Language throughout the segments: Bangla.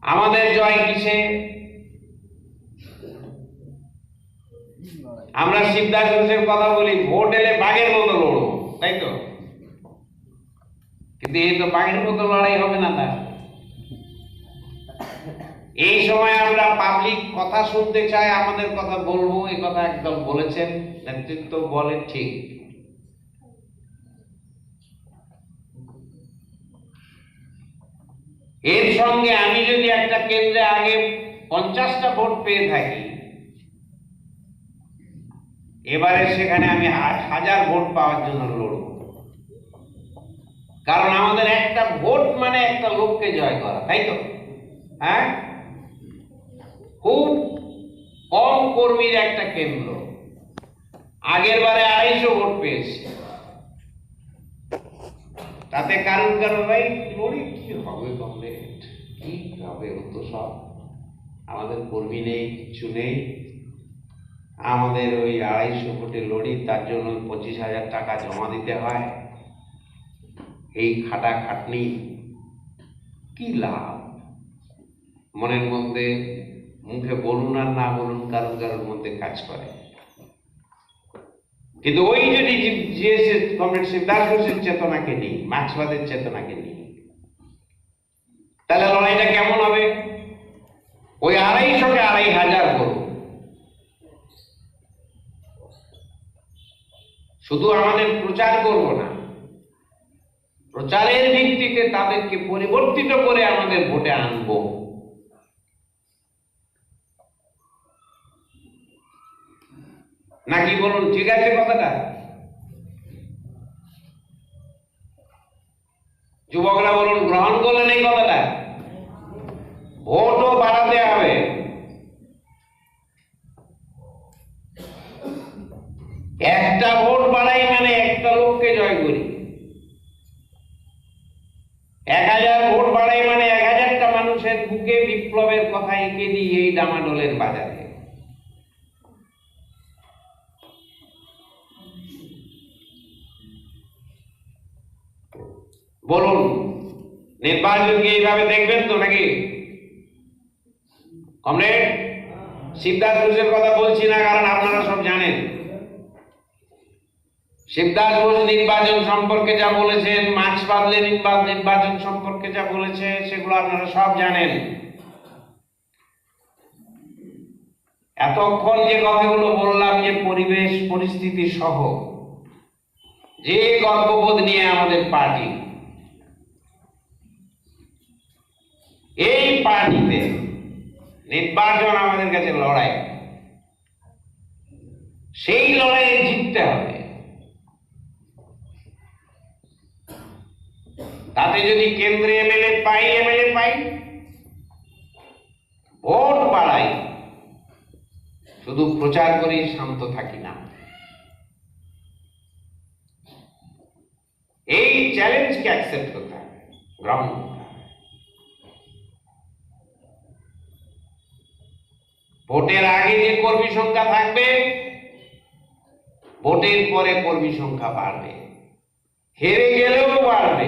আমাদের জয় কিসে? আমরা শিবদাস ঘোষের কথা বলি, ভোট এলে বাঘের মতো লড়বো, তাই তো? কিন্তু এই তো বাঘের মতো লড়াই হবে না। তার এই সময় আমরা পাবলিক কথা শুনতে চাই, আমাদের কথা বলবো, এই কথা একদম বলেছেন নেতৃত্ব, বলে ঠিক। এর সঙ্গে আমি যদি একটা কেন্দ্রে আগে 50টা ভোট পেয়ে থাকি, এবারে সেখানে আমি 1000 ভোট পাওয়ার জন্য লড়ব। কারণ আমাদের একটা ভোট মানে একটা লোককে জয় করা, তাই তো? হ্যাঁ, খুব কম কর্মীর একটা কেন্দ্র। আগের বারে 250 ভোট পেয়েছে, তাতে কারণ ভাই লড়ি কি হবে, কমরেড কি হবে? ও তো সব আমাদের কর্মী নেই, কিছু নেই। আমাদের ওই 250 ভোটে লড়ি, তার জন্য 25,000 টাকা জমা দিতে হয়। এই খাটাখাটনি কি লাভ? মনের মধ্যে, মুখে বলুন আর না বলুন, কারণ কারোর মধ্যে কাজ করে। কিন্তু ওই যদি কমরেড শিবদাস ঘোষের চেতনাকে নিই, মার্ক্সবাদের চেতনাকে নিই, তাহলে লড়াইটা কেমন হবে? ওই 250কে 2,500 করব। শুধু আমাদের প্রচার করব না, প্রচারের ভিত্তিতে তাদেরকে পরিবর্তিত করে আমাদের ভোটে আনবো। নাকি বলুন, ঠিক আছে কথাটা? যুবকরা বলুন, গ্রহণ করলেন এই কথাটা? ভোটও বাড়াতে হবে। একটা ভোট বাড়াই মানে একটা লোককে জয় করি। 1000 ভোট বাড়াই মানে 1000টা মানুষের বুকে বিপ্লবের কথা এঁকে দিই এই ডামাডোলের বাজারে। বলুন, নির্বাচনকে এইভাবে দেখবেন তো নাকি? কমরেড শিবদাস ঘোষের কথা বলছি না, কারণ আপনারা সব জানেন। শিবদাস ঘোষ নির্বাচন সম্পর্কে যা বলেছেন, মার্ক্সবাদ লেনিনবাদ নির্বাচন সম্পর্কে যা বলেছে, সেগুলো আপনারা সব জানেন। এতক্ষণ যে কথাগুলো বললাম, যে পরিবেশ পরিস্থিতি সহ যে গর্ববোধ নিয়ে আমাদের পার্টি, এই পার্টিতে নির্বাচন আমাদের কাছে লড়াই, সেই লড়াইয়ে জিততে হবে। তাতে যদি কেন্দ্রে এমএলএ পাই, ভোট বাড়াই, শুধু প্রচার করেই শান্ত থাকি না। এই চ্যালেঞ্জকে অ্যাকসেপ্ট করতে হবে, গ্রহণ করতে হবে। ভোটের আগে যে কর্মী সংখ্যা থাকবে, ভোটের পরে কর্মী সংখ্যা বাড়বে, হেরে গেলেও বাড়বে।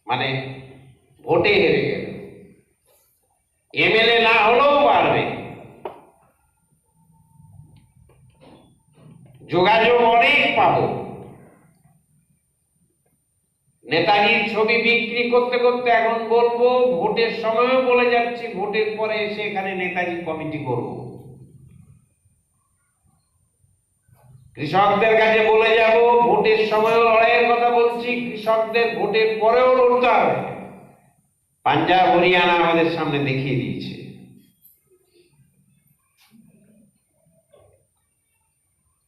মানে ভোটে হেরে গেল, এমএলএ না হলেও বাড়বে। যোগাযোগ অনেক পাবো। নেতাজির ছবি বিক্রি করতে করতে এখন বলবো, ভোটের সময়ও বলে যাচ্ছি, ভোটের পরে এসে এখানে নেতাজি কমিটি করব। কৃষকদের কাছে বলে যাব, ভোটের সময়ও লড়াইয়ের কথা বলছি, কৃষকদের ভোটের পরেও লড়তে হবে। পাঞ্জাব হরিয়ানা আমাদের সামনে দেখিয়ে দিয়েছে।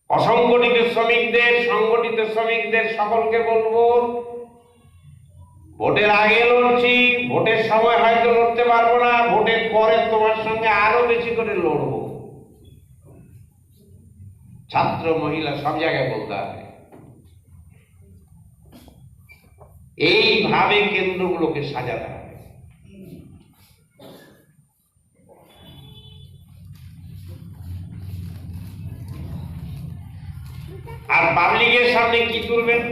অসংগঠিত শ্রমিকদের, সংগঠিত শ্রমিকদের সকলকে বলবো, ভোটের আগে লড়ছি, ভোটের সময় হয়তো লড়তে পারবো না, ভোটের পরে তোমার সঙ্গে আরো বেশি করে লড়বো। ছাত্র, মহিলা সব জায়গায় বলতে হবে। এইভাবে কেন্দ্রগুলোকে সাজাতে হবে। আর পাবলিকের সামনে কি তুলবেন?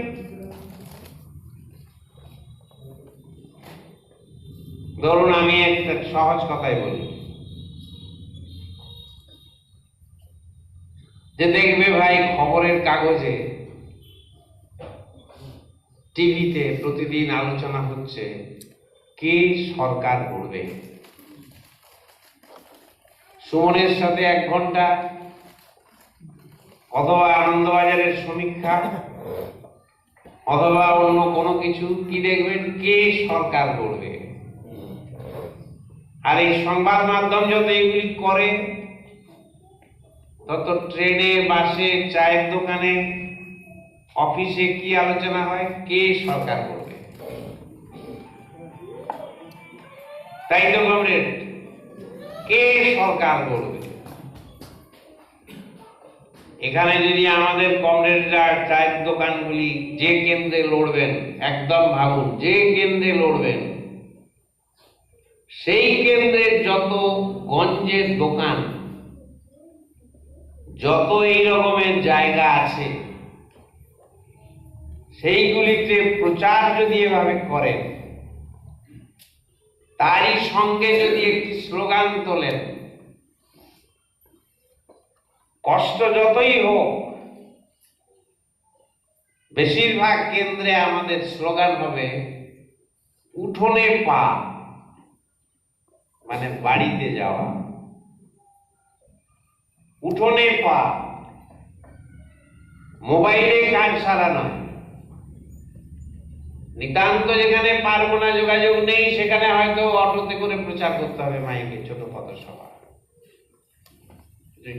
ধরুন আমি একটা সহজ কথাই বলি, যে দেখবে ভাই খবরের কাগজে, টিভিতে প্রতিদিন আলোচনা হচ্ছে কে সরকার গড়বে। সুমনের সাথে 1 ঘন্টা, অথবা আনন্দবাজারের সমীক্ষা, অথবা অন্য কোনো কিছু, কি দেখবেন কে সরকার গড়বে। আর এই সংবাদ মাধ্যম যত এগুলি করে, তত ট্রেনে, বাসে, চায়ের দোকানে, অফিসে কি আলোচনা হয়, কে সরকার করবে। তাই তো কমরেড, কে সরকার করবে। এখানে যদি আমাদের কমরেডরা চায়ের দোকানগুলি যে কেন্দ্রে লড়বেন, একদম ভাবুন, যে কেন্দ্রে লড়বেন, সেই কেন্দ্রের যত গঞ্জের দোকান, যত এই রকমের জায়গা আছে, সেইগুলিতে প্রচার যদি এভাবে করেন, তারই সঙ্গে যদি একটি স্লোগান তোলেন, কষ্ট যতই হোক, বেশিরভাগ কেন্দ্রে আমাদের স্লোগান হবে উঠোনে পা, মানে বাড়িতে যাওয়া। উঠোনে পা, মোবাইলে কাজ সারা নয়। নিতান্ত যেখানে পারবো না, যোগাযোগ নেই, সেখানে হয়তো অটোতে করে প্রচার করতে হবে, মাইকে, ছোট পথসভা।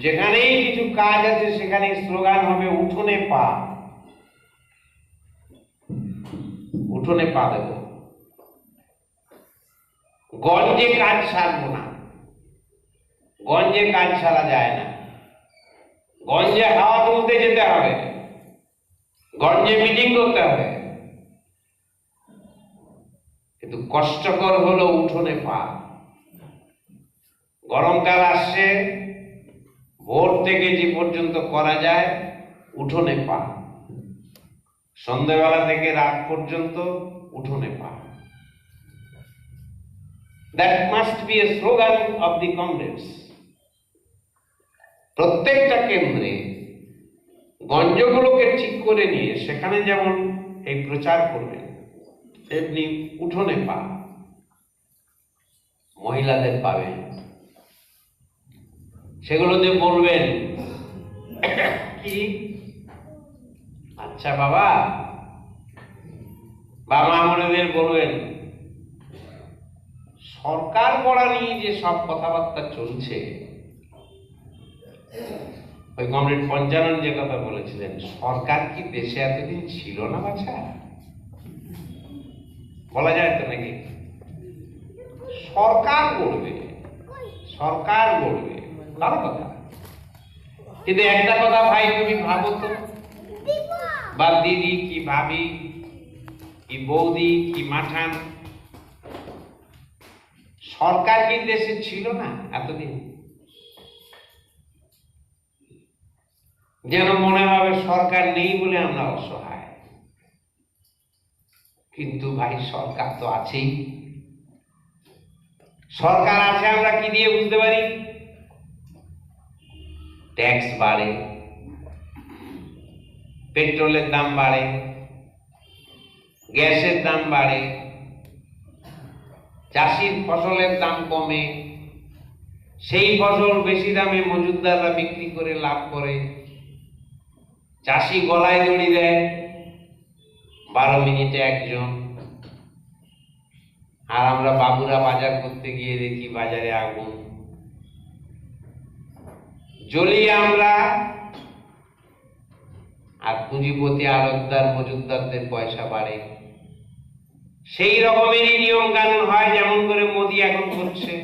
যেখানেই কিছু কাজ আছে সেখানে স্লোগান হবে উঠোনে পা, উঠোনে পা দেব। গঞ্জে কাজ সারবো না, গঞ্জে কাজ ছাড়া যায় না। গঞ্জে হাওয়া তুলতে যেতে হবে, গঞ্জে মিটিং করতে হবে, কিন্তু কষ্টকর হলো উঠোনে পা। গরমকাল আসছে, ভোর থেকে যে পর্যন্ত করা যায় উঠোনে পা, সন্ধ্যাবেলা থেকে রাত পর্যন্ত উঠোনে পা। That must be a slogan of the comrades. প্রত্যেকটা কেন্দ্রে গঞ্জগুলোকে ঠিক করে নিয়ে সেখানে যেমন এই প্রচার করবেন, তেমনি উঠোনে পা মহিলাদের পাবেন, সেগুলোতে বলবেন কি, আচ্ছা বাবা, বাবা মনেদের বলবেন, সরকার গড়া নিয়ে যে সব কথাবার্তা চলছে, ওই কমরেড পঞ্চানন যে কথা বলেছিলেন, সরকার কি দেশে এতদিন ছিল না বাছা? বলা যায় তো নাকি? সরকার গড়বে, সরকার গড়বে, ভালো কথা। কিন্তু একটা কথা ভাই, তুমি ভাবো তো, বা দিদি কি ভাবি কি বৌদি কি মাঠান, সরকার কি দেশে ছিল না এতদিন? যেন মনে হবে সরকার নেই বলে আমরা অসহায়, কিন্তু ভাই সরকার তো আছেই। সরকার আছে আমরা কি দিয়ে বুঝতে পারি? ট্যাক্স বাড়ে, পেট্রোলের দাম বাড়ে, গ্যাসের দাম বাড়ে, চাষির ফসলের দাম কমে, সেই ফসল বেশি দামে মজুতদাররা বিক্রি করে লাভ করে, চাষি গলায় দড়ি দেয়, 12 মিনিটে একজন, আর আমরা বাবুরা বাজার করতে গিয়ে দেখি বাজারে আগুন, জ্বলি আমরা, আর পুঁজিপতি আড়তদার মজুতদারদের পয়সা বাড়ে। সেই রকমেরই নিয়ম কানুন হয় যেমন করে মোদি এখন করছে।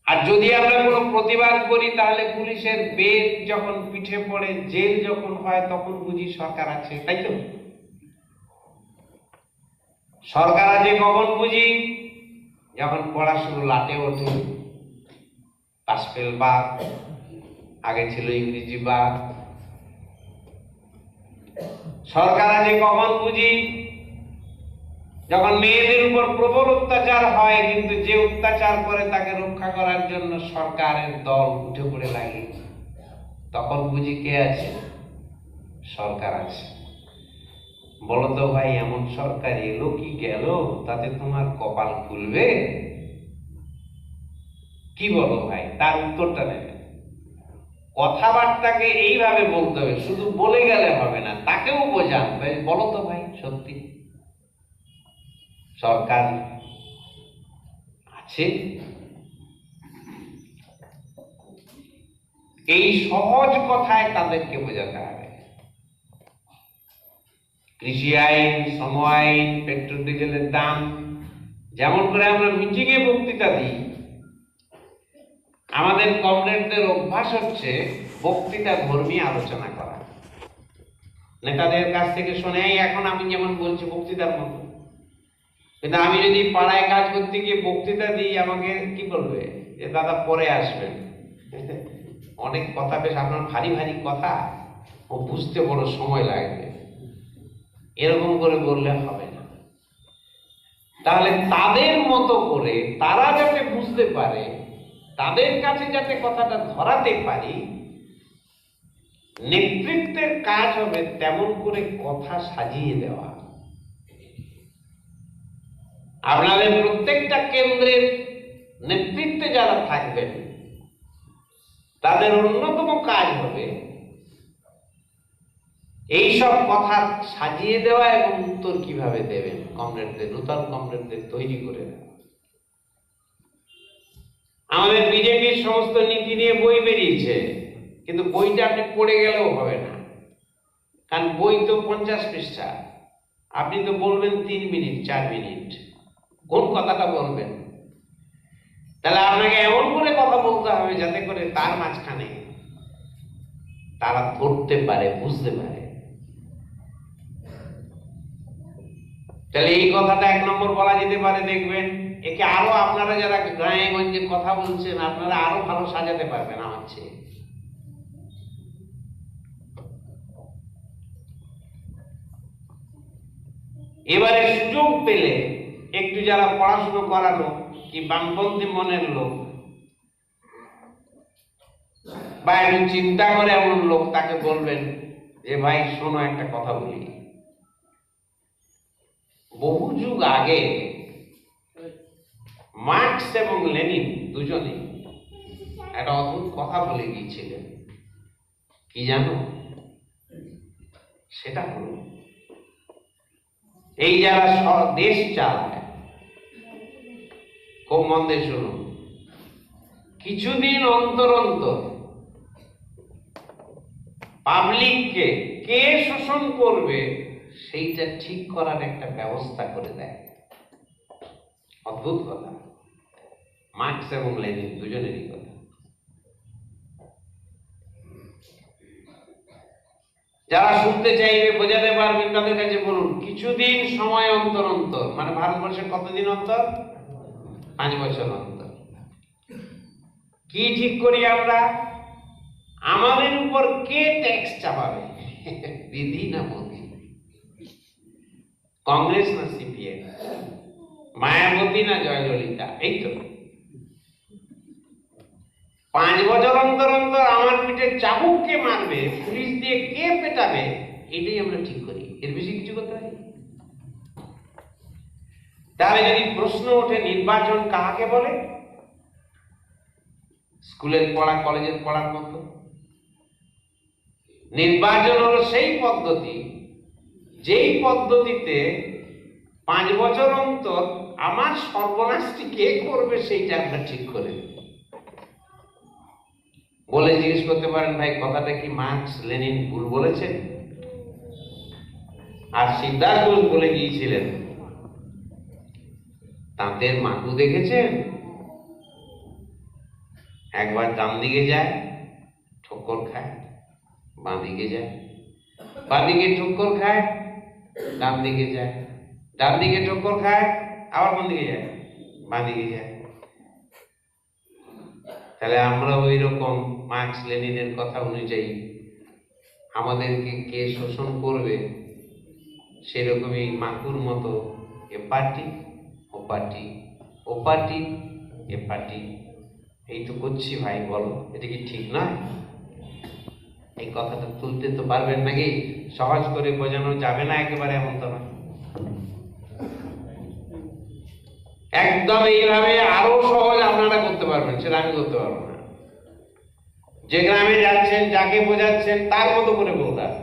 আর যদি আমরা কোনো প্রতিবাদ করি, তাহলে পুলিশের বেদ যখন পিঠে পড়ে, জেল যখন হয়, তখন বুঝি সরকার আছে, তাই তো? সরকার আছে কখন বুঝি? যখন পড়াশুনো লাটে ওঠে, পাসফেল বাদ, আগে ছিল ইংরেজি বাদ। সরকার আছে কখন বুঝি? যখন মেয়েদের উপর প্রবল অত্যাচার হয়, কিন্তু যে অত্যাচার করে তাকে রক্ষা করার জন্য সরকারের দল উঠে পড়ে লাগে, তখন বুঝি কে আছে? সরকার আছে। বলো তো ভাই, এমন সরকার এলো কি গেল, তাতে তোমার কপাল খুলবে? কি বলো ভাই, তার উত্তরটা নেবে। কথাবার্তাকে এইভাবে বলতে হবে, শুধু বলে গেলে হবে না, তাকেও বোঝান। বলো তো ভাই, সত্যি সরকার আছে? এই সহজ কথায় তাদেরকে বোঝাতে হবে। কৃষি আইন, শ্রম আইন, পেট্রোল ডিজেলের দাম, যেমন করে আমরা মিটিংয়ে বক্তৃতা দিই, আমাদের কমরেডদের অভ্যাস হচ্ছে বক্তৃতা ধর্মী আলোচনা করা। নেতাদের কাছ থেকে শুনে, এখন আমি যেমন বলছি বক্তৃতার মতো, কিন্তু আমি যদি পাড়ায় কাজ করতে গিয়ে বক্তৃতা দিই, আমাকে কি বলবে যে দাদা পরে আসবেন, অনেক কথা, বেশ আপনার ভারী ভারী কথা, ও বুঝতে বড় সময় লাগবে, এরকম করে বললে হবে না। তাহলে তাদের মতো করে তারা যাতে বুঝতে পারে, তাদের কাছে যাতে কথাটা ধরাতে পারি, নেতৃত্বের কাজ হবে তেমন করে কথা সাজিয়ে দেওয়া। আপনাদের প্রত্যেকটা কেন্দ্রের নেতৃত্বে যারা থাকবেন, তাদের অন্যতম কাজ হবে এইসব কথা সাজিয়ে দেওয়া এবং উত্তর কিভাবে দেবেন কমরেডদের, নূতন কমরেডদের তৈরি করে দেওয়া। আমাদের বিজেপির সমস্ত নীতি নিয়ে বই বেরিয়েছে, কিন্তু বইটা আপনি পড়ে গেলেও হবে না, কারণ বই তো 50 পৃষ্ঠা, আপনি তো বলবেন 3 মিনিট 4 মিনিট, কোন কথাটা বলবেন? তাহলে আপনাকে এমন করে কথা বলতে হবে যাতে করে তার মাঝখানে তারা ধরতে পারে, বুঝতে পারে। তাহলে এই কথাটা 1 নম্বর বলা যেতে পারে। দেখবেন একে আরো আপনারা যারা গ্রামে গঞ্জে কথা বলছেন, আপনারা আরো ভালো সাজাতে পারবেন আমার চেয়ে। এবারে সুযোগ পেলে একটু যারা পড়াশুনো করালো কি বামপন্থী মনের লোক বা একটু চিন্তা করে এমন লোক, তাকে বলবেন যে ভাই শোনো, একটা কথা বলি। বহু যুগ আগে মার্কস এবং লেনিন দুজনে একটা অদ্ভুত কথা বলে গিয়েছিলেন। কি জানো? সেটা হলো, এই যারা দেশ চালায়, খুব মন দিয়ে শুনুন, কিছুদিন অন্তর অন্তর পাবলিককে কে শোষণ করবে সেইটা ঠিক করার একটা ব্যবস্থা করে দেয়। অদ্ভুত কথা, মার্কস এবং লেনিন দুজনেরই কথা। যারা শুনতে চাইবে, বোঝাতে পারবেন, তাদের কাছে বলুন কিছুদিন সময় অন্তর অন্তর, মানে ভারতবর্ষে কতদিন অন্তর? 5 বছর অন্তর। কি ঠিক করি আমরা? আমাদের উপর কে ট্যাক্স চাপাবে? দিদি না মোদি? কংগ্রেস না সিপিএম? মায়াবতী না জয়ললিতা? এই তো 5 বছর অন্তর অন্তর আমার পিঠে চাবুক কে মারবে, পুলিশ দিয়ে কে পেটাবে, এটাই আমরা ঠিক করি। এর বেশি কিছু করতে হয়? তাহলে যদি প্রশ্ন ওঠে নির্বাচন কাকে বলে? স্কুলের পড়া, কলেজের পড়ার মতো। নির্বাচন হলো সেই পদ্ধতি, যেই পদ্ধতিতে 5 বছর অন্তর আমার সর্বনাশটি কে করবে সেইটা আমরা ঠিক করে দিই। বলে জিজ্ঞেস করতে পারেন, ভাই কথাটা কি মার্কস লেনিন ভুল বলেছেন? আর সিদ্ধার্থ ঘোষ বলে গিয়েছিলেন, তাঁতের মাকু দেখেছেন? একবার ডান দিকে যায় ঠক্কর খায়, বাঁ দিকে যায়, বাঁ দিকে ঠক্কর খায়, ডান দিকে যায়, ডান দিকে ঠক্কর খায়, আবার কোন দিকে যায়? বাঁ দিকে যায়। তাহলে আমরা ওই রকম মার্কস লেনিনের কথা অনুযায়ী আমাদেরকে কে শোষণ করবে সেরকমই মাকুর মতো এ পার্টি ও পার্টি, ও পার্টি এ পার্টি, এই তো করছি ভাই, বলো এটা কি ঠিক নয়? এই কথাটা তুলতে তো পারবেন নাকি? সহজ করে বোঝানো যাবে না একেবারে, এমন তো নয়। একদম এইভাবে আরো সহজ আপনারা করতে পারবেন, সেটা আমি করতে পারবো না। যে গ্রামে যাচ্ছেন, যাকে বোঝাচ্ছেন তার মতো করে বলতে হবে।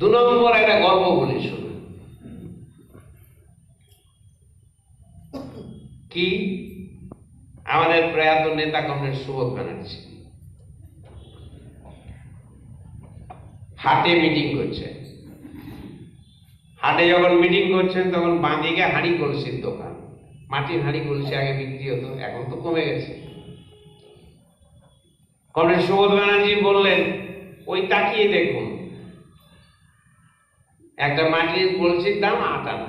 2 নম্বর একটা গল্প বলি, শুনুন। কি? আমাদের প্রয়াত নেতা কমরেড সুবোধ ব্যানার্জি হাটে মিটিং করছে। হাটে যখন মিটিং করছেন তখন বাঁদিকে হাঁড়ি কলসির দোকান। মাটির হাঁড়ি কলসি আগে বিক্রি হতো, এখন তো কমে গেছে। কমরেড সুবোধ ব্যানার্জি বললেন, ওই তাকিয়ে দেখুন, একটা মাটির কলসির দাম 8 আনা।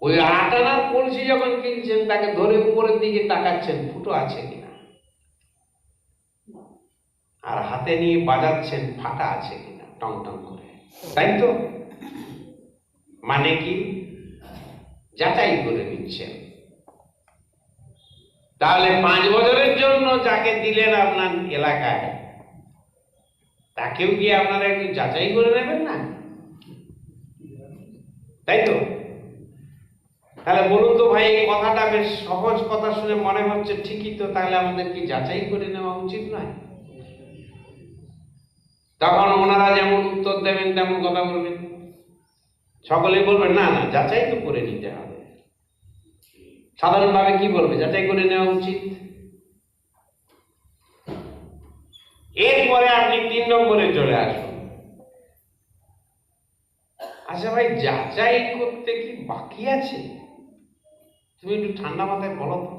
ওই 8 আনার কলসি যখন কিনছেন, তাকে ধরে উপরের দিকে তাকাচ্ছেন ফুটো আছে কিনা, আর হাতে নিয়ে বাজাচ্ছেন ফাটা আছে কিনা টং টং করে, তাই তো? মানে কি? যাচাই করে নিচ্ছেন। তাহলে 5 বছরের জন্য যাকে দিলেন আপনার এলাকায়, তাকেও কি আপনারা একটু যাচাই করে নেবেন না? তাই তো? তাহলে বলুন তো ভাই, এই কথাটা বেশ সহজ কথা শুনে মনে হচ্ছে ঠিকই তো, তাহলে আমাদের কি যাচাই করে নেওয়া উচিত নয়? তখন ওনারা যেমন উত্তর দেবেন তেমন কথা বলবেন, সকলে বলবেন না না যাচাই তো করে নিতে হবে। সাধারণভাবে কি বলবে? যাচাই করে নেওয়া উচিত। এরপরে আপনি 3 নম্বরে চলে আসুন। আচ্ছা ভাই, যাচাই করতে কি বাকি আছে? তুমি একটু ঠান্ডা মাথায় বলো তো,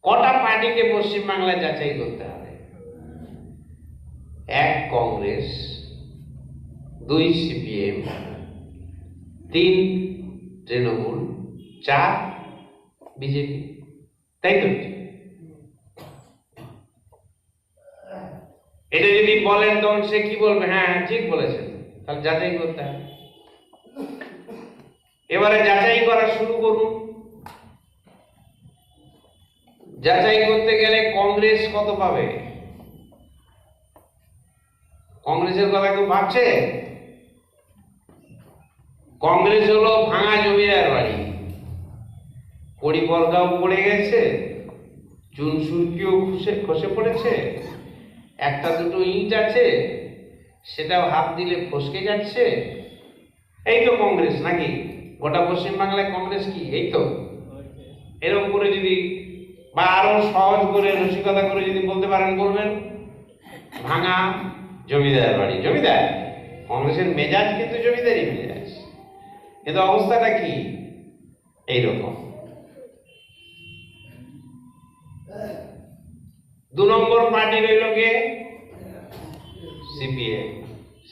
কটা পার্টিকে পশ্চিমবাংলায় যাচাই করতে হবে? 1 কংগ্রেস, 2 সিপিএম, 3 তৃণমূল, 4 বিজেপি, তাই তো? এটা যদি বলেন তখন সে কি বলবে? হ্যাঁ ঠিক বলেছেন, তাহলে যাচাই করতে হবে। এবারে যাচাই করা শুরু করুন। যাচাই করতে গেলে কংগ্রেস কত পাবে? কংগ্রেসের কথা কেউ ভাবছে? কংগ্রেস হলো ভাঙা জমিদার বাড়ি, পরিপর্দাও পড়ে গেছে, চুন সুরকিও খসে পড়েছে, একটা দুটো ইট আছে, সেটাও হাত দিলে ফসকে যাচ্ছে। এই তো কংগ্রেস নাকি? গোটা পশ্চিমবাংলায় কংগ্রেস কি এই তো? এরকম করে যদি, বা আরো সহজ করে রসিকতা করে যদি বলতে পারেন, বলবেন ভাঙা জমিদার বাড়ি। জমিদার কংগ্রেসের মেজাজ কিন্তু জমিদারি মেজাজ, কিন্তু অবস্থাটা কি? এইরকম। 2 নম্বর পার্টি রইল কে? সিপিএম।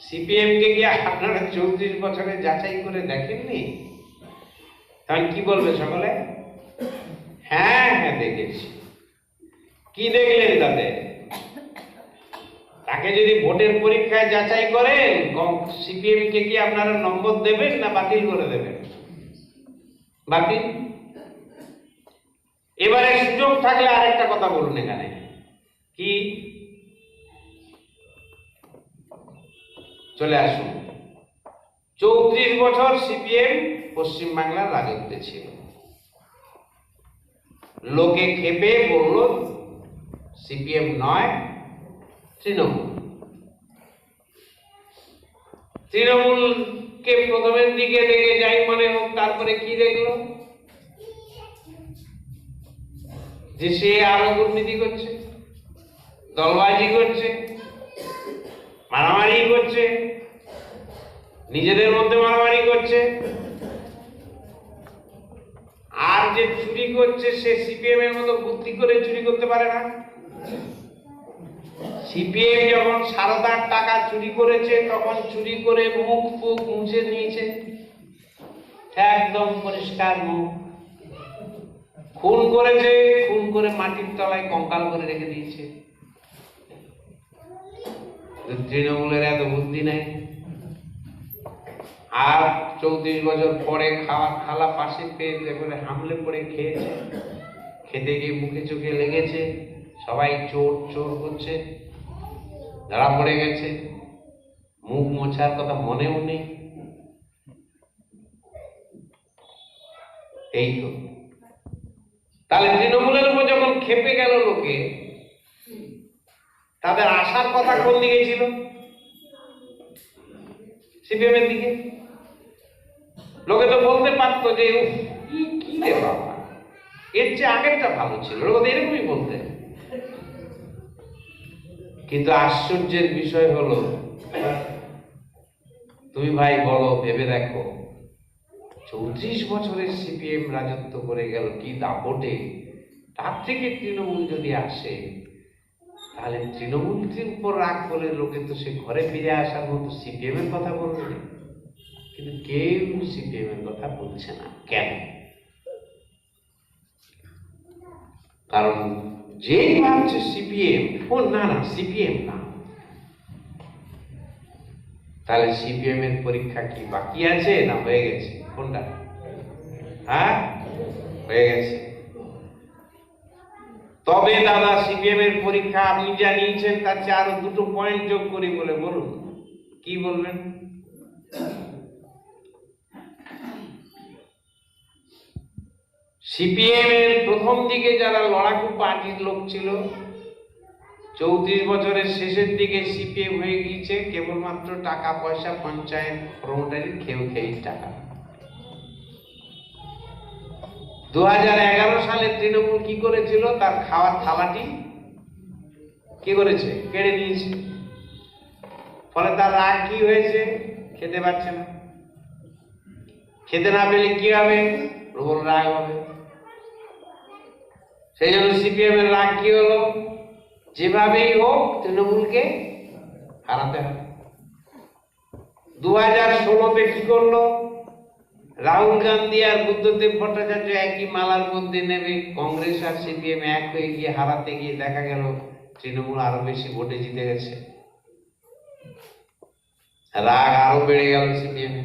সিপিএম কে কি আপনারা 34 বছরে যাচাই করে দেখেননি? তাহলে কি বলবে সকলে? হ্যাঁ হ্যাঁ দেখেছি। কি দেখলেন তাতে? তাকে যদি ভোটের পরীক্ষায় যাচাই করেন, সিপিএম কে কি আপনারা নম্বর দেবেন না বাতিল করে দেবেন? বাতিল। এবারে সুযোগ থাকলে আরেকটা কথা বলুন এখানে, কি? চলে আসুন। 34 বছর সিপিএম পশ্চিমবাংলার রাজত্বে ছিল। লোকে খেপে বলল সিপিএম নয় তৃণমূল। তৃণমূলকে প্রথমের দিকে দেখে যাই মনে হোক, তারপরে কি দেখলো? যে সে আরো দুর্নীতি করছে, দলবাজি করছে, মারামারি করছে, নিজেদের মধ্যে মারামারি করছে, আর যে চুরি করছে সে সিপিএম এর মতো বুদ্ধি করে চুরি করতে পারে না। সিপিএম যখন সারদার টাকা চুরি করেছে, তখন চুরি করে মুখ ফুক মুছে নিয়েছে, একদম পরিষ্কার মুখ। খুন করেছে, খুন করে মাটির তলায় কঙ্কাল করে রেখে দিয়েছে। তৃণমূলের এত বুদ্ধি নেই। আর 34 বছর পরে খাওয়ার থালা পাশে পেয়ে করে হামলে পড়ে খেয়েছে, খেতে গিয়ে মুখে চোখে লেগেছে, সবাই চোর চোর করছে, ধরা পড়ে গেছে, মুখ মোছার কথা মনেও নেই। এই তো তাহলে তৃণমূলের উপর যখন খেপে গেল লোকে, তাদের আসার কথা কোন দিকে ছিল? সিপিএম এর দিকে। লোকে তো বলতে পারতো যে কি রে বাবা, এর চেয়ে আগেরটা ভালো ছিল, লোক তো এরকমই বলতে। কিন্তু আশ্চর্যের বিষয় হলো, তুমি ভাই বলো, ভেবে দেখো, 34 বছরের সিপিএম রাজত্ব করে গেল কি দাপটে, তার থেকে তৃণমূল যদি আসে, তাহলে তৃণমূলের উপর রাগ বলে লোকে তো সে ঘরে ফিরে আসার মতো সিপিএম এর কথা বলবে। কিন্তু কেউ সিপিএম এর কথা বলছে না। কেন? কারণ যেই ভাবছে সিপিএম, ও না না সিপিএম না, তাহলে সিপিএম এর পরীক্ষা কি বাকি আছে না হয়ে গেছে? কোনটা? হ্যাঁ, হয়ে গেছে। তবে দাদা, সিপিএম এর পরীক্ষা আপনি যা নিয়েছেন তার চেয়ে আরো 2টো পয়েন্ট যোগ করি বলে বলুন, কি বলবেন? সিপিএম এর প্রথম দিকে যারা লড়াকু পার্টির লোক ছিল, 34 বছরের শেষের দিকে সিপিএম হয়ে গিয়েছে কেবলমাত্র টাকা পয়সা পঞ্চায়েত প্রমোটারি খেয়ে টাকা। 2011 সালে তৃণমূল কি করেছিল? তার খাওয়ার থালাটি কি করেছে? কেড়ে নিয়েছে। ফলে তার রাগ কি হয়েছে? খেতে পারছে না। খেতে না পেলে কি হবে? প্রবল রাগ হবে। সেই জন্য সিপিএম এর রাগ কি হলো? যেভাবেই হোক তৃণমূলকে হারাতে হবে। 2016-তে কি করলো? রাহুল গান্ধী আর বুদ্ধদেব ভট্টাচার্য একই মালার মধ্যে নেবে কংগ্রেস আর সিপিএম এক হয়ে গিয়ে হারাতে গিয়ে দেখা গেল তৃণমূল আরো বেশি ভোটে জিতে গেছে। রাগ আরো বেড়ে গেল সিপিএম।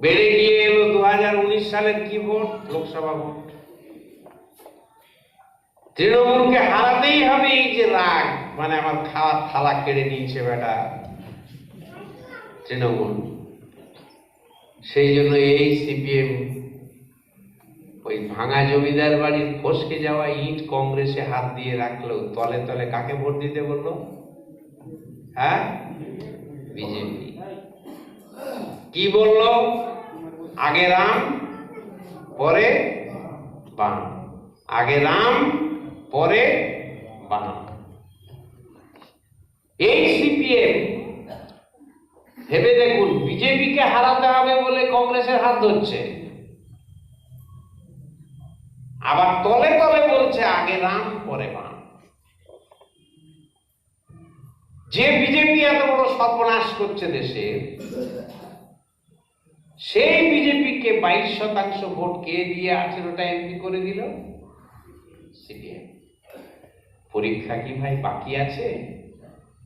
বেড়ে গিয়ে এলো 2019 সালের কি ভোট? লোকসভা ভোট। তৃণমূলকে হারাতেই হবে। এই যে রাগ, মানে আমার খাওয়ার থালা কেড়ে নিয়েছে বেটা তৃণমূল, সেই জন্য এই সিপিএম ওই ভাঙা জমিদার বাড়ির ফসকে যাওয়া ইট কংগ্রেসে হাত দিয়ে রাখলো, তলে তলে কাকে ভোট দিতে বললো? হ্যাঁ, বিজেপি। কি বললো? আগে রাম পরে বাম, আগে রাম পরে বাম। এই সিপিএম ভেবে দেখুন, বিজেপিকে হারাতে হবে বলে কংগ্রেসের হাত ধরছে, আবার তলে তলে বলছে আগে রাম পরে বাম। যে বিজেপি এত বড় সর্বনাশ করছে দেশে, সেই বিজেপিকে 22% ভোট কে দিয়ে 18টা এমপি করে দিল? সিপিএম। পরীক্ষা কি ভাই বাকি আছে?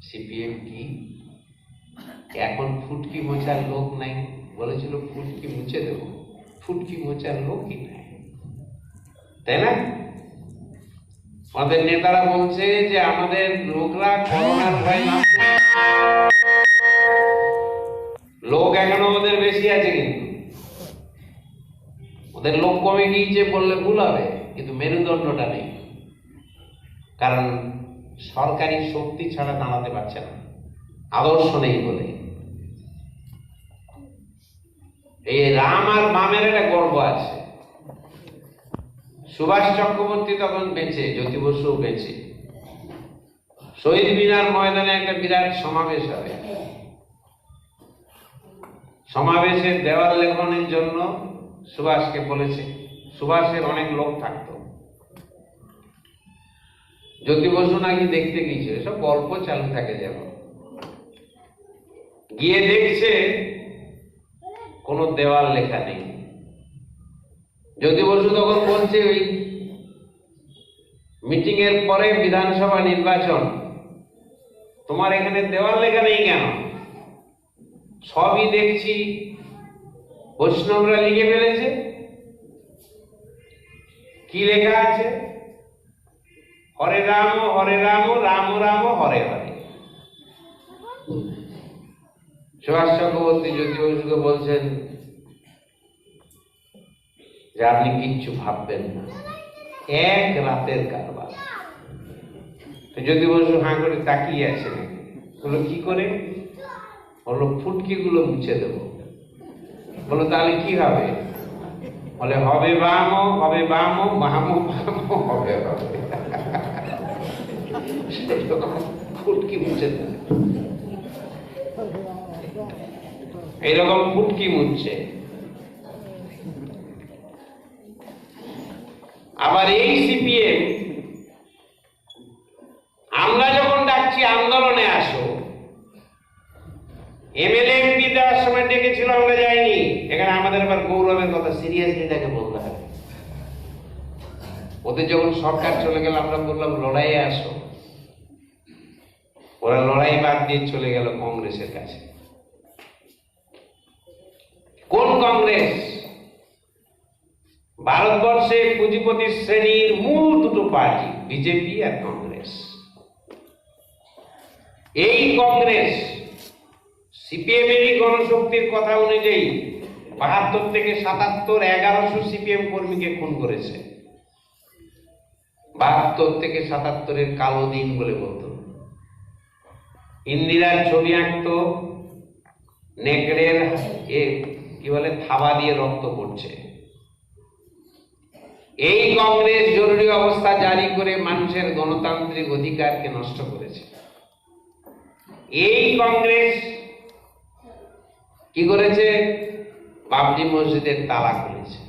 সিপিএম কি এখন ফুটকি মোচার লোক নাই? বলেছিল ফুটকি মুছে দেবো, ফুটকি মোচার লোকই নাই, তাই না? আমাদের নেতারা বলছে যে আমাদের লোকরা করোনার ভয় না, লোক এখনো ওদের বেশি আছে, কিন্তু ওদের লোক কমে গিয়েছে বললে ভুল হবে, কিন্তু মেরুদণ্ডটা নেই। কারণ সরকারি শক্তি ছাড়া দাঁড়াতে পারছে না, আদর্শ নেই বলে। এই রাম আর বামের একটা গর্ব আছে। সুভাষ চক্রবর্তী তখন বেঁচে, জ্যোতি বসুও বেঁচে। শহীদ মিনার ময়দানে একটা বিরাট সমাবেশ হবে। সমাবেশের দেওয়াল লেখনের জন্য সুভাষকে বলেছে। সুভাষের অনেক লোক থাকতো, জ্যোতি বসু নাকি দেখতে গিয়েছিল, সব গল্প চালু থাকে। যেন গিয়ে দেখছে কোনো দেওয়াল লেখা নেই। জ্যোতি বসু তখন বলছে ওই মিটিং এর পরে বিধানসভা নির্বাচন, তোমার এখানে দেওয়াল লেখা নেই কেন? সবই দেখছি বৈষ্ণবরা লিখে ফেলেছে। কি লেখা আছে? হরে রাম রাম রাম হরে হরে। সুভাষ চক্রবর্তী জ্যোতি বসুকে বলছেন যে আপনি কিচ্ছু ভাববেন না, এক রাতের কারবার। জ্যোতি বসু হাঁ করে তাকিয়ে আছেন। বললো কি করে? বললো ফুটকি গুলো মুছে দেব। বললো তাহলে কি হবে? বলে হবে বাম হবে বাম বাম বাম হবে হবে। ফুটকি মুছে দেবে, এইরকম ফুটকি মুছছে। আবার এই সিপিএম আমরা যখন ডাকছি আন্দোলনে আসো, এমএলএ এমপি দেওয়ার সময় ডেকেছিল, আমরা যাইনি। এখানে আমাদের আবার গৌরবের কথা, সিরিয়াসলি তাকে বলতে হবে। ওদের যখন সরকার চলে গেল আমরা বললাম লড়াইয়ে আসো, ওরা লড়াই বাদ দিয়ে চলে গেল কংগ্রেসের কাছে। কোন কংগ্রেস? ভারতবর্ষে পুঁজিপতি শ্রেণীর মূল দুটো পার্টি, বিজেপি আর কংগ্রেস। এই কংগ্রেস সিপিএম এরই গণশক্তির কথা অনুযায়ী ৭২ থেকে ৭৭ ১১০০ সিপিএম কর্মীকে খুন করেছে। ৭২ থেকে ৭৭ কালো দিন বলে বলতো। ইন্দিরার ছবি আঁকতো, নেকড়ের কি বলে থাবা দিয়ে রক্ত পড়ছে। এই কংগ্রেস জরুরি অবস্থা জারি করে মানুষের গণতান্ত্রিক অধিকারকে নষ্ট করেছে। এই কংগ্রেস কি করেছে? বাবরি মসজিদের তালা খুলেছে।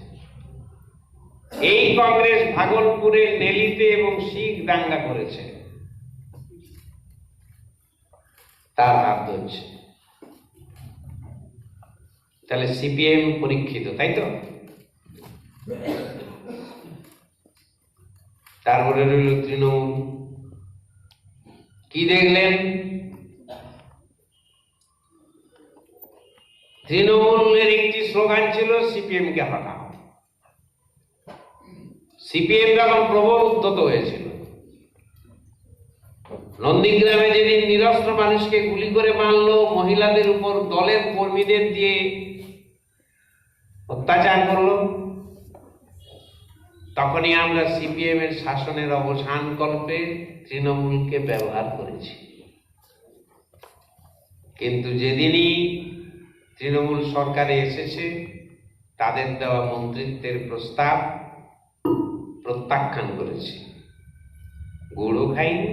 এই কংগ্রেস ভাগলপুরে নেলিতে এবং শিখ দাঙ্গা করেছে, তার হাত ধরছে। তাহলে সিপিএম পরীক্ষিত, তাই তো? তারপরে রইল তৃণমূল। কি দেখলেন? তৃণমূলের একটি স্লোগান ছিল সিপিএম কে হটাও। সিপিএম যখন প্রবল উদ্যত হয়েছিল, নন্দীগ্রামে যেদিন নিরস্ত্র মানুষকে গুলি করে মারলো, মহিলাদের উপর দলের কর্মীদের দিয়ে অত্যাচার করলো, তখনই আমরা সিপিএম এর শাসনের অবসান কল্পে তৃণমূলকে ব্যবহার করেছি। কিন্তু যেদিনই তৃণমূল সরকারে এসেছে, তাদের দেওয়া মন্ত্রিত্বের প্রস্তাব প্রত্যাখ্যান করেছে। গুড়ও খাইনি,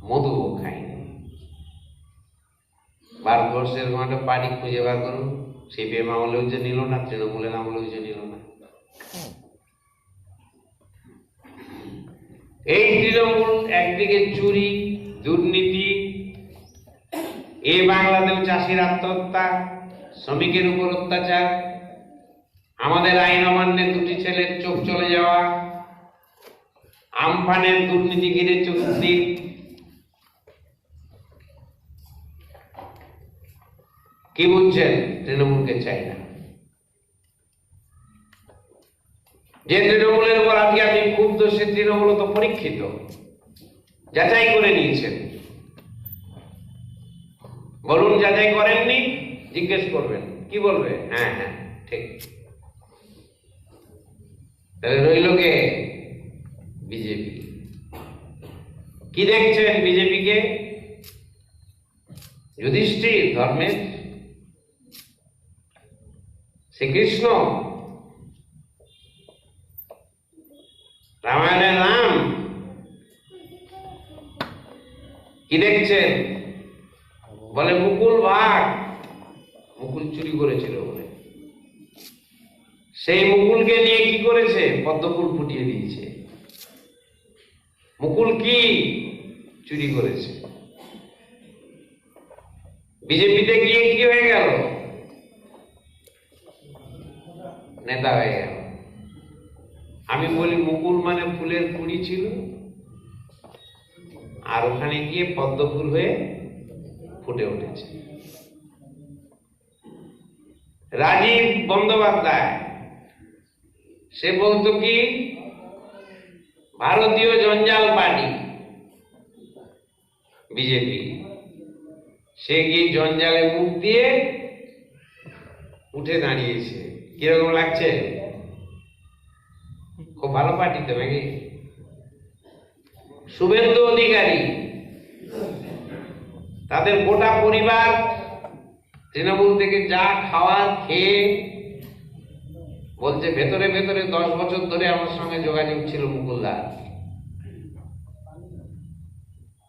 মধুও খাইনি। ভারতবর্ষের একটা পার্টি খুঁজে বার করুন, সিপিএম আমলেও যে নিল না, তৃণমূলের আমলেও যে নিল না। এই তৃণমূল একদিকে চুরি, দুর্নীতি, এই বাংলাদেশ চাষির আত্মহত্যা, শ্রমিকের উপর অত্যাচার, আমাদের আইন অমান্যে দুটি ছেলের চোখ চলে যাওয়া, আমফানের দুর্নীতি ঘিরে চুক্তি, কি বুঝছেন? তৃণমূলকে চাই না। যে তৃণমূলের উপর আজকে আপনি ক্ষুব্ধ, সে তৃণমূল তো পরীক্ষিত, যাচাই করে নিয়েছেন। বলুন যাচাই করেননি, জিজ্ঞেস করবেন, কি বলবে? হ্যাঁ হ্যাঁ ঠিক। তাহলে রইল কে? বিজেপি। কি দেখছেন বিজেপিকে? যুধিষ্ঠির ধর্মের, শ্রীকৃষ্ণ, রামায়ণের রাম। কি দেখছেন? বলে মুকুল ভাগ, মুকুল চুরি করেছিল বলে। সেই মুকুলকে নিয়ে কি করেছে? পদ্মফুল ফুটিয়ে দিয়েছে। মুকুল কি চুরি করেছে? বিজেপিতে গিয়ে কি হয়ে গেল? নেতা হয়ে গেল। আমি বলি মুকুল মানে ফুলের কুড়ি ছিল, আর ওখানে গিয়ে পদ্মফুল হয়ে ফুটে উঠেছে। রাজীব বন্দ্যোপাধ্যায় সে বলতো কি, ভারতীয় জঞ্জাল পার্টি বিজেপি, সে গিয়ে জঞ্জালে মুখ দিয়ে উঠে দাঁড়িয়েছে। কিরকম লাগছে? খুব ভালো পার্টি তো নাকি? শুভেন্দু অধিকারী, তাদের গোটা পরিবার তৃণমূল থেকে যা খাওয়ার খেয়ে বলছে ভেতরে ভেতরে 10 বছর ধরে আমার সঙ্গে যোগাযোগ ছিল মুকুলদা,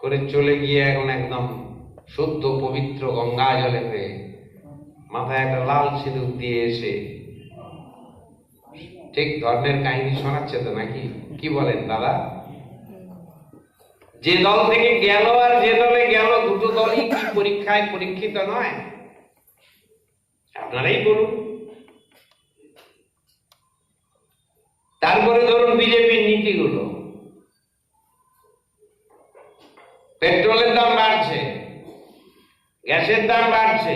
করে চলে গিয়ে এখন একদম শুদ্ধ পবিত্র গঙ্গা জলে হয়ে মাথায় একটা লাল সিঁদুর দিয়ে এসে ঠিক ধর্মের কাহিনী শোনাচ্ছে তো নাকি? কি বলেন দাদা? যে দল থেকে গেল আর যে দলে গেল, দুটো দলই কি পরীক্ষায় পরীক্ষিত নয়? আপনারাই বলুন। তারপরে ধরুন বিজেপির নীতিগুলো, পেট্রোলের দাম বাড়ছে, গ্যাসের দাম বাড়ছে,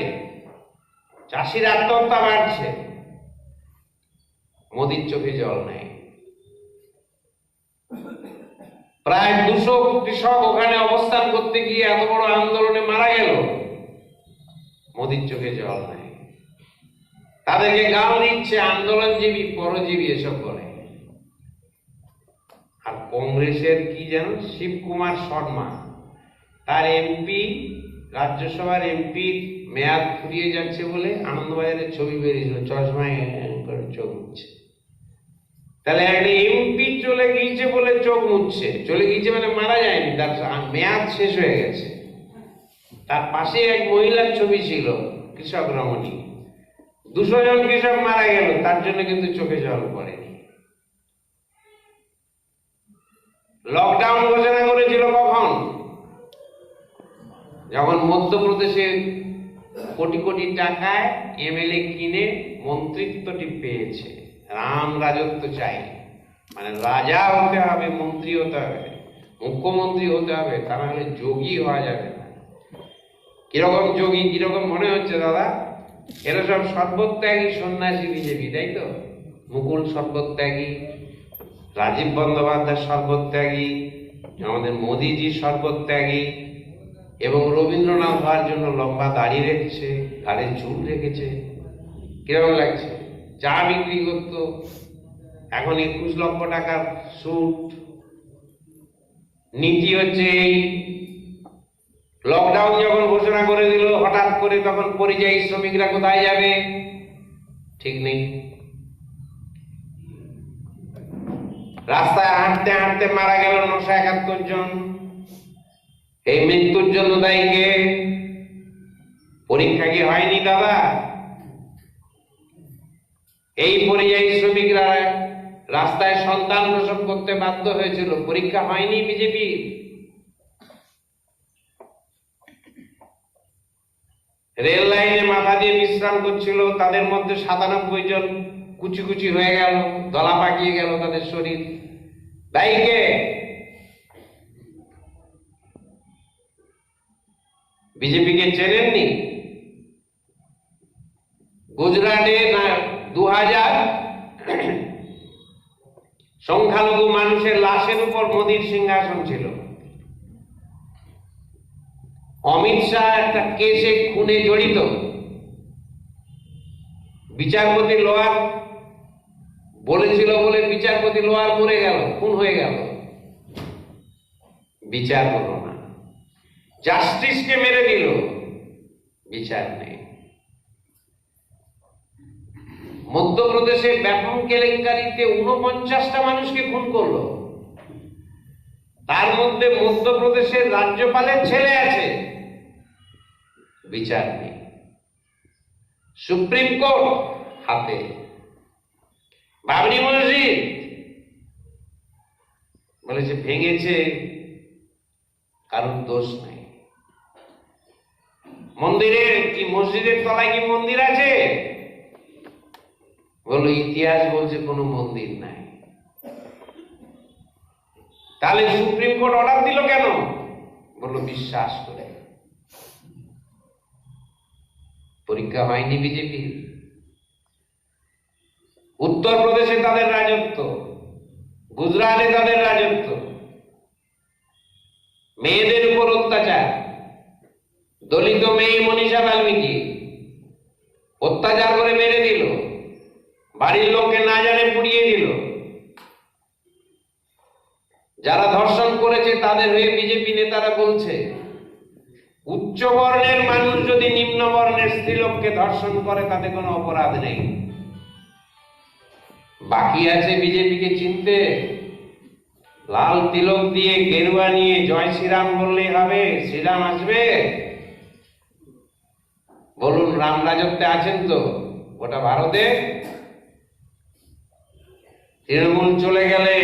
চাষির আত্মহত্যা বাড়ছে, মোদির চোখে জল নেই। প্রায় 200 কৃষক ওখানে অবস্থান করতে গিয়ে এত বড় আন্দোলনে মারা গেল, মোদির চোখে জল নেই। তাদেরকে গাল দিচ্ছে আন্দোলনজীবী, পরজীবী এসব করে। আর কংগ্রেসের কি যেন শিবকুমার শর্মা, তার এমপি, রাজ্যসভার এমপি মেয়াদ ফুরিয়ে যাচ্ছে বলে আনন্দবাজারের ছবি বেরিয়েছিল, চশমায় করে চোখ মুছছে। তাহলে একটা এমপি চলে গিয়েছে বলে চোখ মুছছে, চলে গিয়েছে মানে মারা যায়নি, তার মেয়াদ শেষ হয়ে গেছে। তার পাশে এক মহিলার ছবি ছিল, কৃষক রমণী। 200 জন কৃষক মারা গেল, তার জন্য কিন্তু চোখে জল পড়েনি। লকডাউন ঘোষণা করেছিল কখন? যখন মধ্যপ্রদেশে কোটি কোটি টাকায় এমএলএ কিনে মন্ত্রিত্বটি পেয়েছে। রাম রাজত্ব চাই, মানে রাজা হতে হবে, মন্ত্রী হতে হবে, মুখ্যমন্ত্রী হতে হবে, তা না হলে যোগী হওয়া যাবে না। কিরকম যোগী, কিরকম মনে হচ্ছে দাদা? এরা সব সর্বত্যাগী সন্ন্যাসী বিজেপি, তাই তো? মুকুল সর্বত্যাগী, রাজীব বন্দ্যোপাধ্যায় সর্বত্যাগী, আমাদের মোদিজি সর্বত্যাগী, এবং রবীন্দ্রনাথ হওয়ার জন্য লম্বা দাড়ি রেখেছে, ঘাড়ে চুল রেখেছে। কিরকম লাগছে? চা বিক্রি করত, এখন 21 লক্ষ টাকার স্যুট। নীতি হচ্ছে এই, লকডাউন যখন ঘোষণা করে দিল হঠাৎ করে, তখন পরিযায়ী শ্রমিকরা কোথায় যাবে? ঠিক নেই। রাস্তায় হাঁটতে হাঁটতে মারা গেল 971 জন। এই মৃত্যুর জন্য দায়ী কে? পরীক্ষা কি হয়নি দাদা? এই পরিযায়ী শ্রমিকরা রাস্তায় সন্তান প্রসব করতে বাধ্য হয়েছিল, পরীক্ষা হয়নি বিজেপি? রেল লাইনে মাথা দিয়ে বিশ্রাম করছিল, তাদের মধ্যে 97 জন কুচি কুচি হয়ে গেল, দলা পাকিয়ে গেল তাদের শরীর। দায়ী কে? বিজেপিকে চেনেননি? গুজরাটে 2000 সংখ্যালঘু মানুষের লাশের উপর মোদির সিংহাসন ছিল। অমিত শাহ একটা কেসে খুনে জড়িত, বিচারপতি লোয়ার বলেছিল বলে বিচারপতি লোয়ার মরে গেল, খুন হয়ে গেল। বিচার হলো না, জাস্টিসকে মেরে দিল, বিচার নেই। মধ্যপ্রদেশে ব্যাপক কেলেঙ্কারিতে 49টা মানুষকে খুন করলো, তার মধ্যে মধ্যপ্রদেশের রাজ্যপালের ছেলে আছে, বিচার নেই। সুপ্রিম কোর্ট হাতে। বাবরি মসজিদ বলেছে ভেঙেছে, কারণ দোষ নাই। মন্দিরের কি, মসজিদের তলায় কি মন্দির আছে? বলো ইতিহাস বলছে কোনো মন্দির নাই। তাহলে সুপ্রিম কোর্ট অর্ডার দিল কেন? বললো বিশ্বাস করে। পরীক্ষা হয়নি বিজেপির। উত্তরপ্রদেশে তাদের রাজত্ব, গুজরাটে তাদের রাজত্ব, মেয়েদের উপর অত্যাচার, দলিত মেয়ে মনীষা বাল্মীকি অত্যাচার করে মেরে দিল, বাড়ির লোককে না জানে পুড়িয়ে দিল। যারা ধর্ষণ করেছে তাদের হয়ে বিজেপি নেতারা বলছে উচ্চ বর্ণের মানুষ যদি নিম্ন বর্ণের স্ত্রীলোককে ধর্ষণ করে তাতে কোনো অপরাধ নেই। বাকি আছে বিজেপিকে চিনতে। লাল তিলক দিয়ে গেরুয়া নিয়ে জয় শ্রীরাম বললেই হবে, শ্রীরাম আসবে? বলুন, রাম রাজত্বে আছেন তো গোটা ভারতে? তৃণমূল চলে গেলে,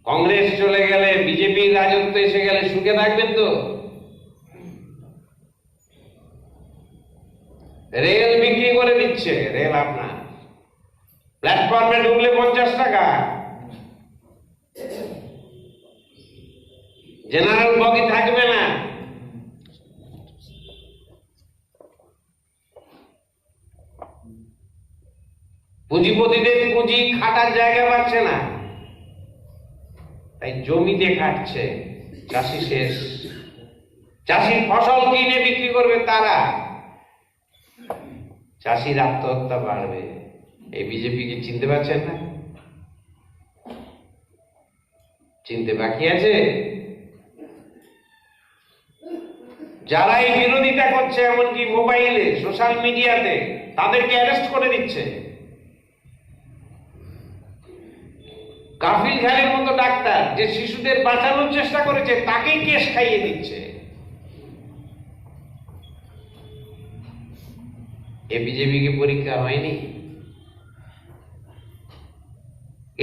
কংগ্রেস চলে গেলে, বিজেপির রাজত্ব এসে গেলে সুখে থাকবেন তো? রেল বিক্রি করে দিচ্ছে, রেল আপনার প্ল্যাটফর্মে ঢুকলে 50 টাকা, জেনারেল বগি থাকবে না। পুঁজিপতিদের পুঁজি খাটার জায়গা পাচ্ছে না, তাই জমিতে খাটছে। চাষি শেষ। চাষির ফসল কিনে বিক্রি করবে তারা, চাষির আত্মহত্যা বাড়বে। এই বিজেপিকে চিনতে পারছেন না? চিনতে বাকি আছে? যারা এই বিরোধিতা করছে, এমনকি মোবাইলে, সোশ্যাল মিডিয়াতে, তাদেরকে অ্যারেস্ট করে দিচ্ছে। কাফিল খানের মতো ডাক্তার যে শিশুদের বাঁচানোর চেষ্টা করেছে তাকেই কেস খাইয়ে দিচ্ছে। এ বিজেপিকে পরীক্ষা হয়নি?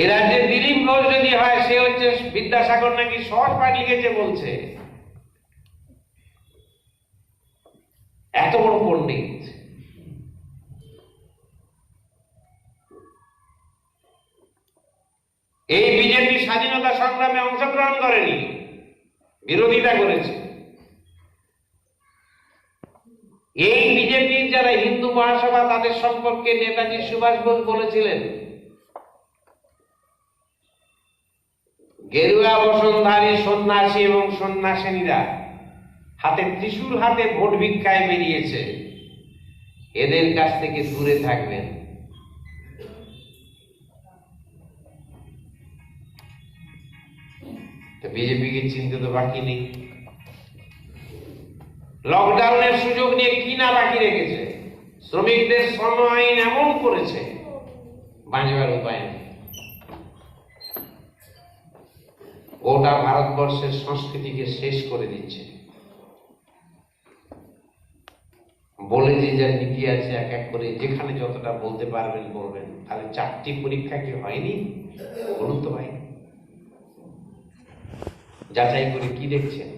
এ রাজ্যে দিলীপ ঘোষ যদি হয়, সে হচ্ছে বিদ্যাসাগর নাকি শর্ট পাঠ লিখেছে বলছে। এত বড় পণ্ডিত। এই বিজেপি স্বাধীনতা সংগ্রামে অংশগ্রহণ করেনি, বিরোধিতা করেছে। এই বিজেপির যারা হিন্দু মহাসভা, তাদের সম্পর্কে নেতাজি সুভাষ বোস বলেছিলেন, গেরুয়া বসনধারী সন্ন্যাসী এবং সন্ন্যাসিনীরা হাতে ত্রিশূল হাতে ভোট ভিক্ষায় বেরিয়েছে, এদের কাছ থেকে দূরে থাকবেন। বিজেপিকে চিনতে তো বাকি নেই। লকডাউনের সুযোগ নিয়ে কি না বাকি রেখেছে। শ্রমিকদের শ্রম আইন এমন করেছে, বাঁচবার উপায় নেই। গোটা ভারতবর্ষের সংস্কৃতিকে শেষ করে দিচ্ছে। বলে যে যা নীতি আছে এক এক করে যেখানে যতটা বলতে পারবেন বলবেন। তাহলে 4টি পরীক্ষা কি হয়নি? বলুন তো ভাই, যাচাই করে কি দেখছেন?